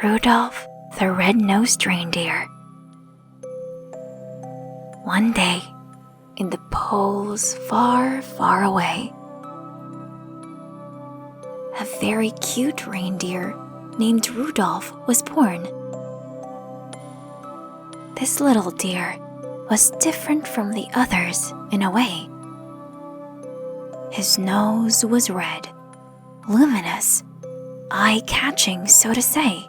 Rudolph the Red-Nosed Reindeer. One day, in the poles far, far away, a very cute reindeer named Rudolph was born. This little deer was different from the others in a way. His nose was red, luminous, eye-catching, so to say.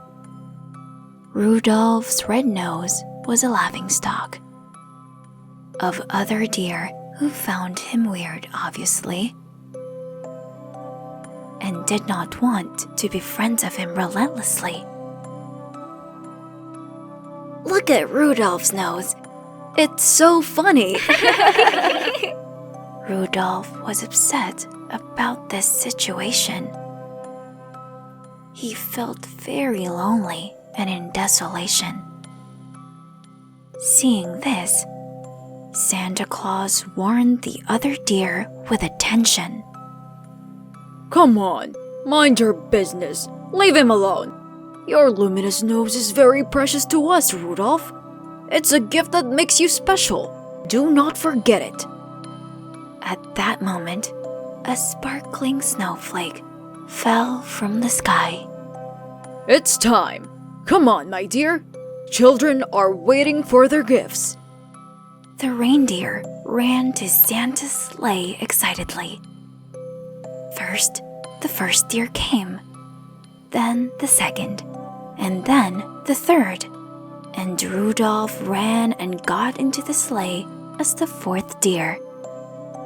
Rudolph's red nose was a laughingstock of other deer who found him weird, obviously, and did not want to be friends of him relentlessly. Look at Rudolph's nose. It's so funny. Rudolph was upset about this situation. He felt very lonely and in desolation. Seeing this, Santa Claus warned the other deer with attention. Come on, mind your business. Leave him alone. Your luminous nose is very precious to us, Rudolph. It's a gift that makes you special. Do not forget it. At that moment, a sparkling snowflake fell from the sky. It's time. Come on, my dear. Children are waiting for their gifts. The reindeer ran to Santa's sleigh excitedly. First, the first deer came, then the second, and then the third, and Rudolph ran and got into the sleigh as the fourth deer.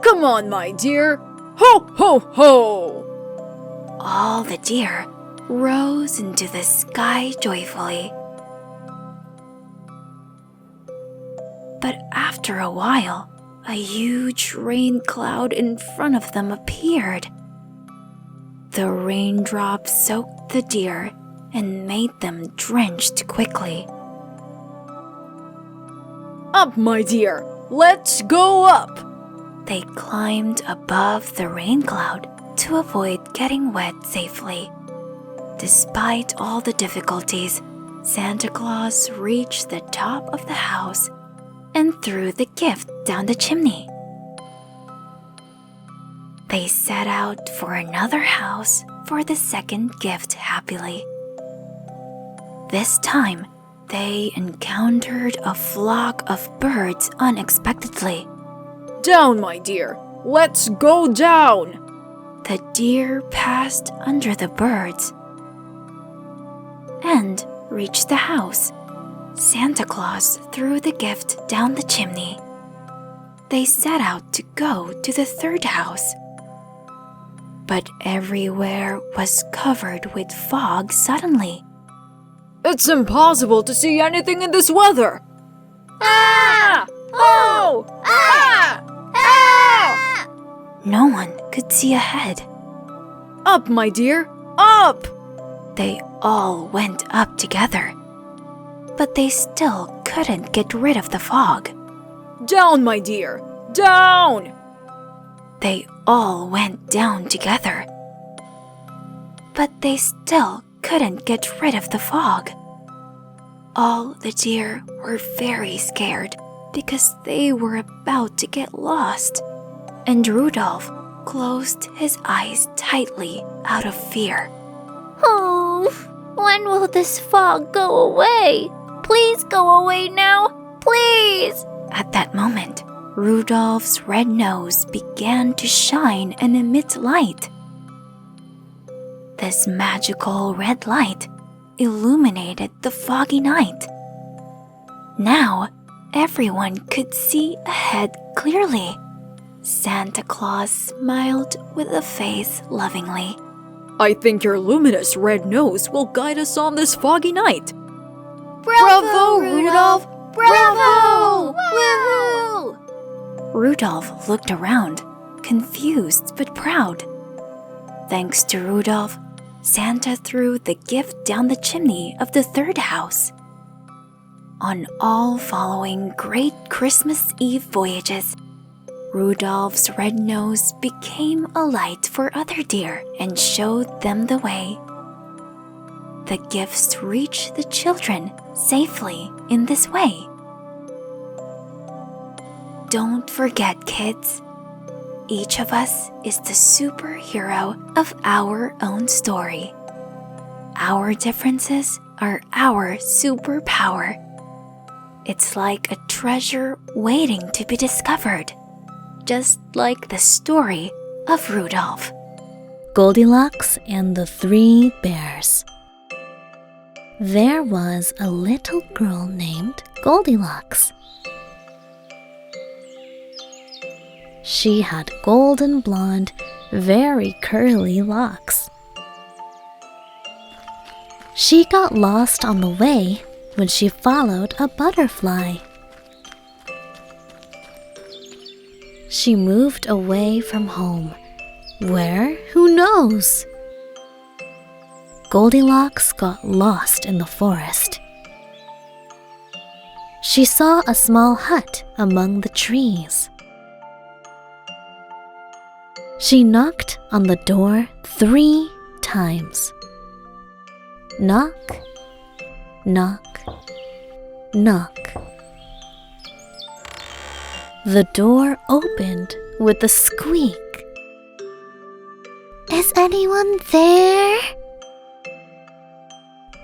Come on, my dear. Ho, ho, ho! All the deer rose into the sky joyfully. But after a while, a huge rain cloud in front of them appeared. The raindrops soaked the deer and made them drenched quickly. Up, my dear. Let's go up. They climbed above the rain cloud to avoid getting wet safely. Despite all the difficulties, Santa Claus reached the top of the house and threw the gift down the chimney. They set out for another house for the second gift happily. This time, they encountered a flock of birds unexpectedly. Down, my dear. Let's go down. The deer passed under the birds and reached the house. Santa Claus threw the gift down the chimney. They set out to go to the third house. But everywhere was covered with fog suddenly. It's impossible to see anything in this weather. Ah! Oh! Ah! Ah! No one could see ahead. Up, my dear, up! They all went up together, but they still couldn't get rid of the fog. Down, my dear, down! They all went down together, but they still couldn't get rid of the fog. All the deer were very scared because they were about to get lost, and Rudolph closed his eyes tightly out of fear. Oh, when will this fog go away? Please go away now, please! At that moment, Rudolph's red nose began to shine and emit light. This magical red light illuminated the foggy night. Now, everyone could see ahead clearly. Santa Claus smiled with a face lovingly. I think your luminous red nose will guide us on this foggy night. Bravo, Rudolph! Bravo! Woohoo! Rudolph looked around, confused but proud. Thanks to Rudolph, Santa threw the gift down the chimney of the third house. On all following great Christmas Eve voyages, Rudolph's red nose became a light for other deer and showed them the way. the gifts reach the children safely in this way. Don't forget, kids, each of us is the superhero of our own story. Our differences are our superpower. It's like a treasure waiting to be discovered, just like the story of Rudolph. Goldilocks and the Three Bears. There was a little girl named Goldilocks. She had golden blonde, very curly locks. She got lost on the way when she followed a butterfly. She moved away from home. Where? Who knows? Goldilocks got lost in the forest. She saw a small hut among the trees. She knocked on the door 3 times. Knock, knock, knock. The door opened with a squeak. Is anyone there?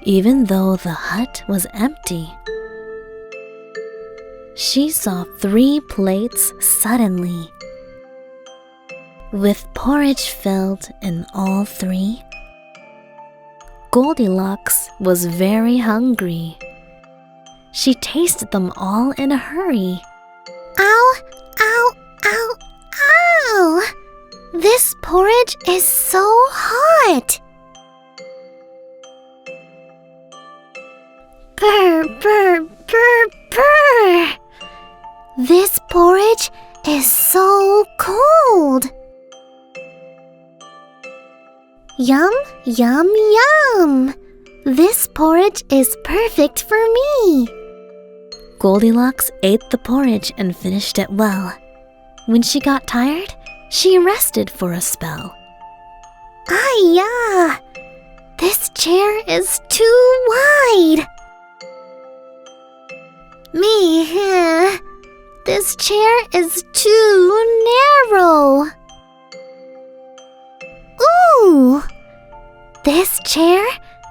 Even though the hut was empty, she saw 3 plates suddenly, with porridge filled in all 3. Goldilocks was very hungry. She tasted them all in a hurry. Ow, ow, ow, ow! This porridge is so hot! Brr, brr, brr, brr! This porridge is so cold! Yum, yum, yum! This porridge is perfect for me! Goldilocks ate the porridge and finished it well. When she got tired, she rested for a spell. Ah, this chair is too wide. This chair is too narrow. Ooh, this chair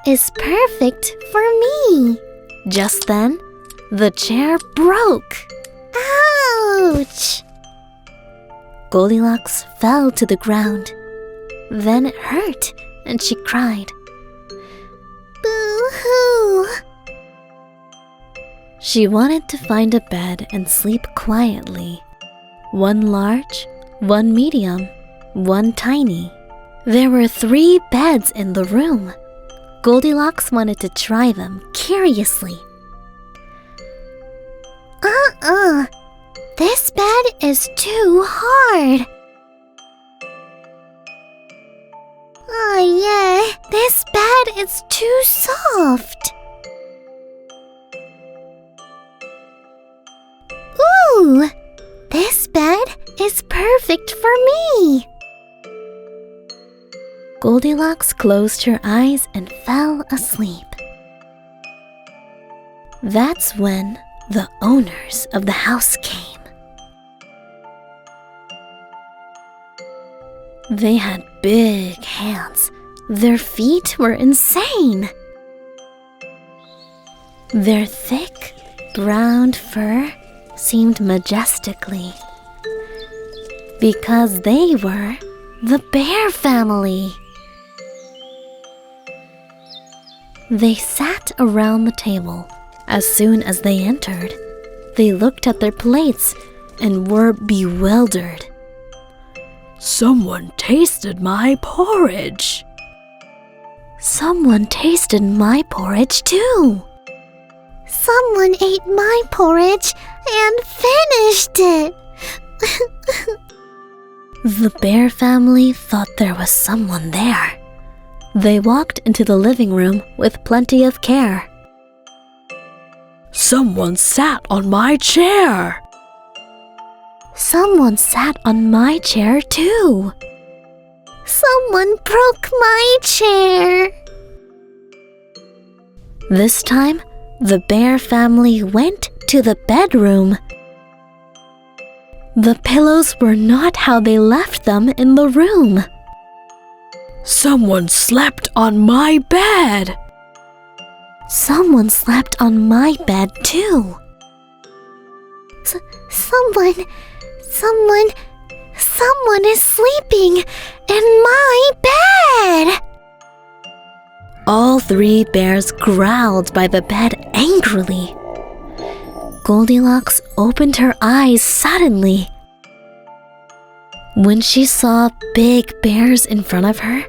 is perfect for me. Just then, the chair broke. Ouch! Goldilocks fell to the ground. Then it hurt, and she cried. Boo-hoo! She wanted to find a bed and sleep quietly. 1 large, 1 medium, 1 tiny. There were 3 beds in the room. Goldilocks wanted to try them curiously. This bed is too hard. Oh yeah, this bed is too soft. Ooh, this bed is perfect for me. Goldilocks closed her eyes and fell asleep. That's when the owners of the house came. They had big hands. Their feet were insane. Their thick, brown fur seemed majestically because they were the bear family. They sat around the table. As soon as they entered, they looked at their plates and were bewildered. Someone tasted my porridge. Someone tasted my porridge too. Someone ate my porridge and finished it. The bear family thought there was someone there. They walked into the living room with plenty of care. Someone sat on my chair. Someone sat on my chair too. Someone broke my chair. This time, the bear family went to the bedroom. The pillows were not how they left them in the room. Someone slept on my bed. Someone slept on my bed too. Someone is sleeping in my bed! All three bears growled by the bed angrily. Goldilocks opened her eyes suddenly. When she saw big bears in front of her,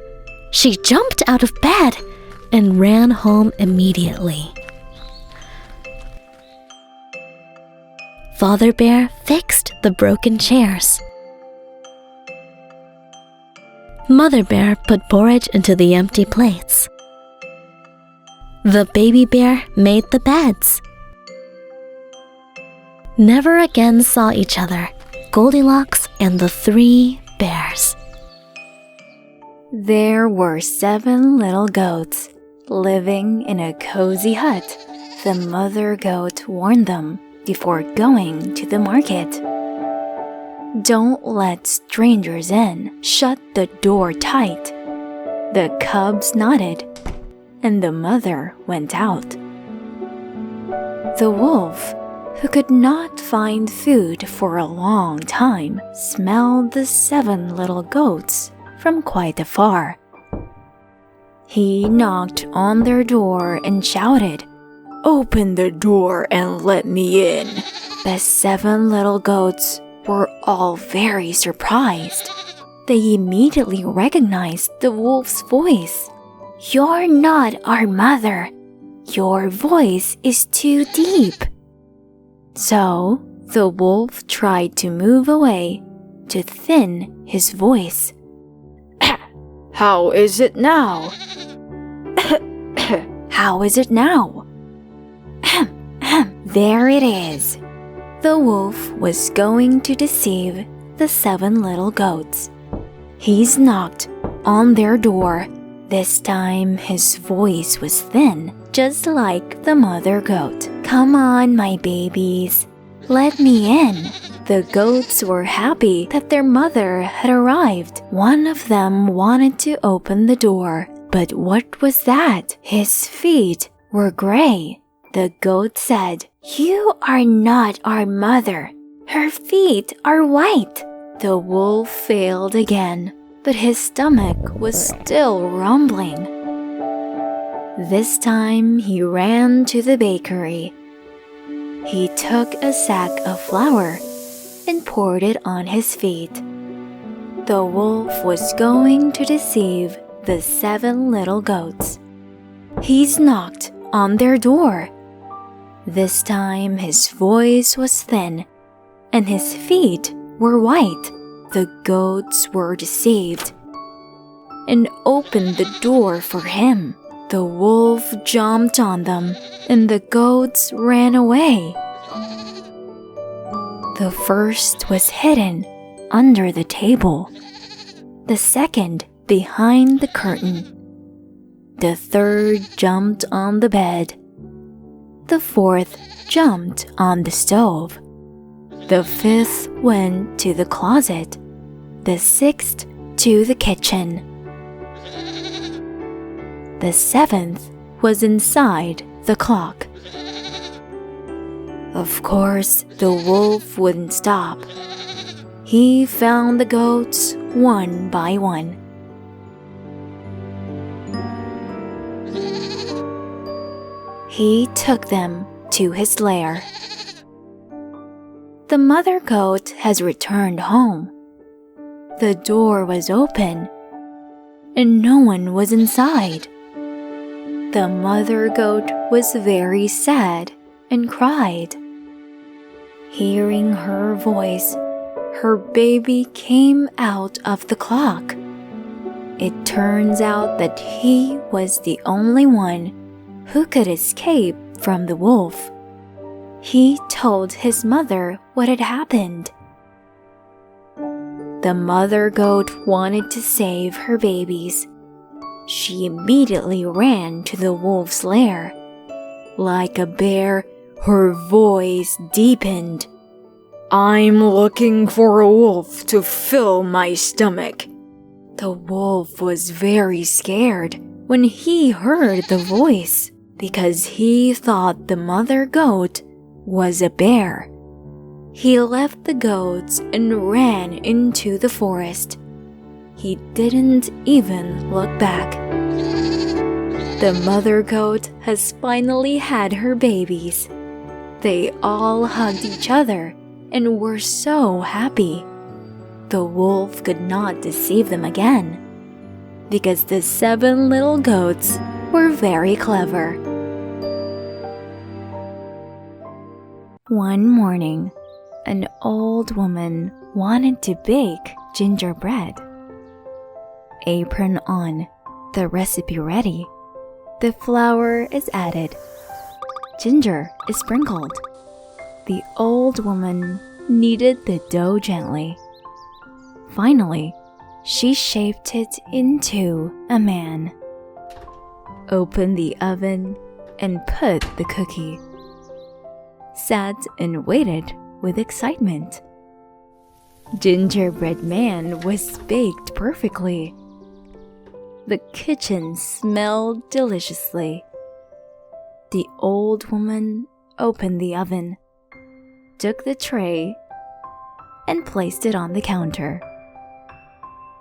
she jumped out of bed and ran home immediately. Father Bear fixed the broken chairs. Mother Bear put porridge into the empty plates. The baby bear made the beds. Never again saw each other, Goldilocks and the three bears. There were 7 little goats living in a cozy hut. The mother goat warned them before going to the market. Don't let strangers in. Shut the door tight. The cubs nodded, and the mother went out. The wolf, who could not find food for a long time, smelled the 7 little goats from quite afar. He knocked on their door and shouted, "Open the door and let me in." The 7 little goats were all very surprised. They immediately recognized the wolf's voice. "You're not our mother. Your voice is too deep." So the wolf tried to move away to thin his voice. How is it now? How is it now? There it is. The wolf was going to deceive the 7 little goats. He's knocked on their door. This time his voice was thin, just like the mother goat. "Come on, my babies. Let me in." The goats were happy that their mother had arrived. One of them wanted to open the door, but what was that? His feet were gray. The goat said, "You are not our mother. Her feet are white." The wolf failed again, but his stomach was still rumbling. This time he ran to the bakery. He took a sack of flour and poured it on his feet. The wolf was going to deceive the 7 little goats. He's knocked on their door. This time his voice was thin and his feet were white. The goats were deceived and opened the door for him. The wolf jumped on them and the goats ran away. The first was hidden under the table, the second behind the curtain, the third jumped on the bed, the fourth jumped on the stove, the fifth went to the closet, the sixth to the kitchen. The 7th was inside the clock. Of course, the wolf wouldn't stop. He found the goats one by one. He took them to his lair. The mother goat has returned home. The door was open, and no one was inside. The mother goat was very sad and cried. Hearing her voice, her baby came out of the clock. It turns out that he was the only one who could escape from the wolf. He told his mother what had happened. The mother goat wanted to save her babies. She immediately ran to the wolf's lair Like a bear, her voice deepened. I'm looking for a wolf to fill my stomach. The wolf was very scared when he heard the voice because he thought the mother goat was a bear. He left the goats and ran into the forest. He didn't even look back. The mother goat has finally had her babies. They all hugged each other and were so happy. The wolf could not deceive them again because the 7 little goats were very clever. One morning, an old woman wanted to bake gingerbread. Apron on, the recipe ready. The flour is added. Ginger is sprinkled. The old woman kneaded the dough gently. Finally, she shaped it into a man. Opened the oven and put the cookie. Sat and waited with excitement. Gingerbread man was baked perfectly. The kitchen smelled deliciously. The old woman opened the oven, took the tray, and placed it on the counter.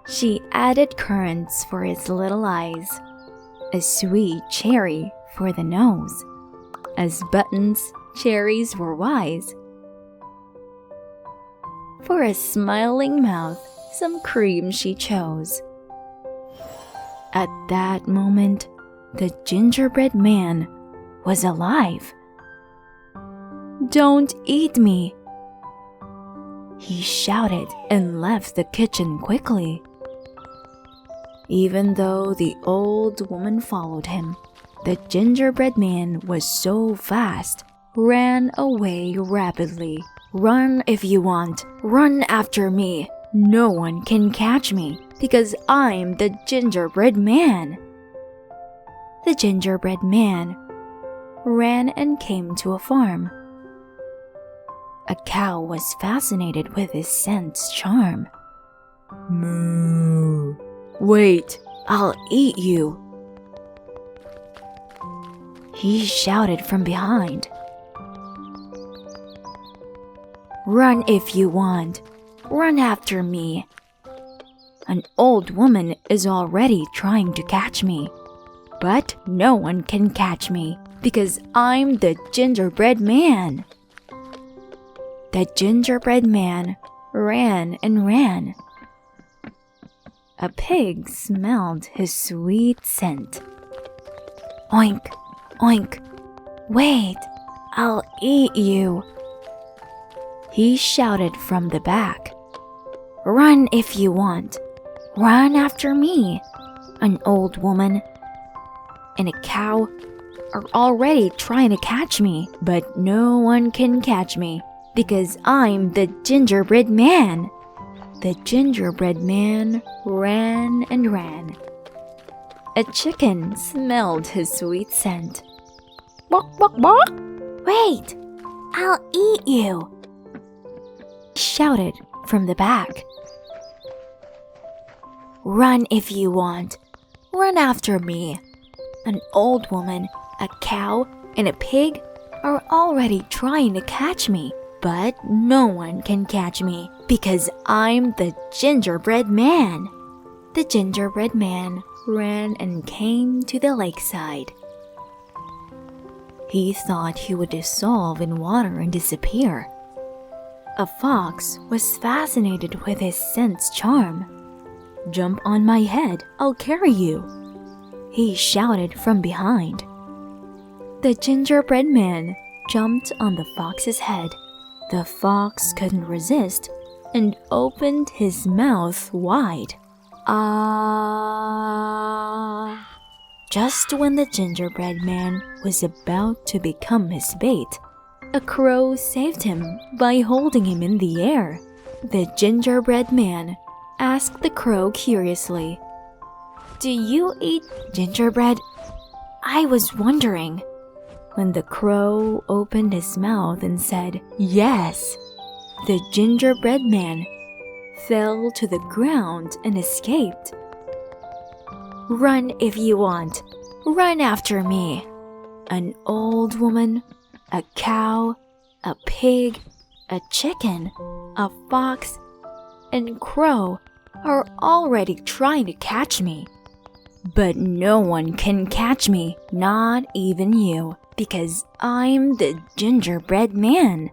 She added currants for its little eyes, a sweet cherry for the nose. As buttons, cherries were wise. For a smiling mouth, some cream she chose. At that moment, the gingerbread man was alive. Don't eat me, he shouted and left the kitchen quickly. Even though the old woman followed him, the gingerbread man was so fast, ran away rapidly. Run if you want, run after me. No one can catch me because I'm the gingerbread man. The gingerbread man ran and came to a farm. A cow was fascinated with his scent's charm. Moo! Wait, I'll eat you, he shouted from behind. Run if you want, run after me. An old woman is already trying to catch me, but no one can catch me because I'm the gingerbread man. The gingerbread man ran and ran. A pig smelled his sweet scent. Oink, oink, wait, I'll eat you, he shouted from the back. Run if you want, run after me. An old woman and a cow are already trying to catch me, but no one can catch me because I'm the gingerbread man. The gingerbread man ran and ran. A chicken smelled his sweet scent. Bok, bok, bok! Wait, I'll eat you, shouted from the back. Run if you want, run after me. An old woman, a cow, and a pig are already trying to catch me, but no one can catch me because I'm the gingerbread man. The gingerbread man ran and came to the lakeside. He thought he would dissolve in water and disappear. A fox was fascinated with his scent's charm. Jump on my head, I'll carry you, he shouted from behind. The gingerbread man jumped on the fox's head. The fox couldn't resist and opened his mouth wide. Ah! Just when the gingerbread man was about to become his bait, a crow saved him by holding him in the air. The gingerbread man asked the crow curiously, Do you eat gingerbread? I was wondering. When the crow opened his mouth and said, "Yes," the gingerbread man fell to the ground and escaped. "Run if you want. Run after me." An old woman, a cow, a pig, a chicken, a fox, and crow are already trying to catch me. But no one can catch me, not even you, because I'm the gingerbread man.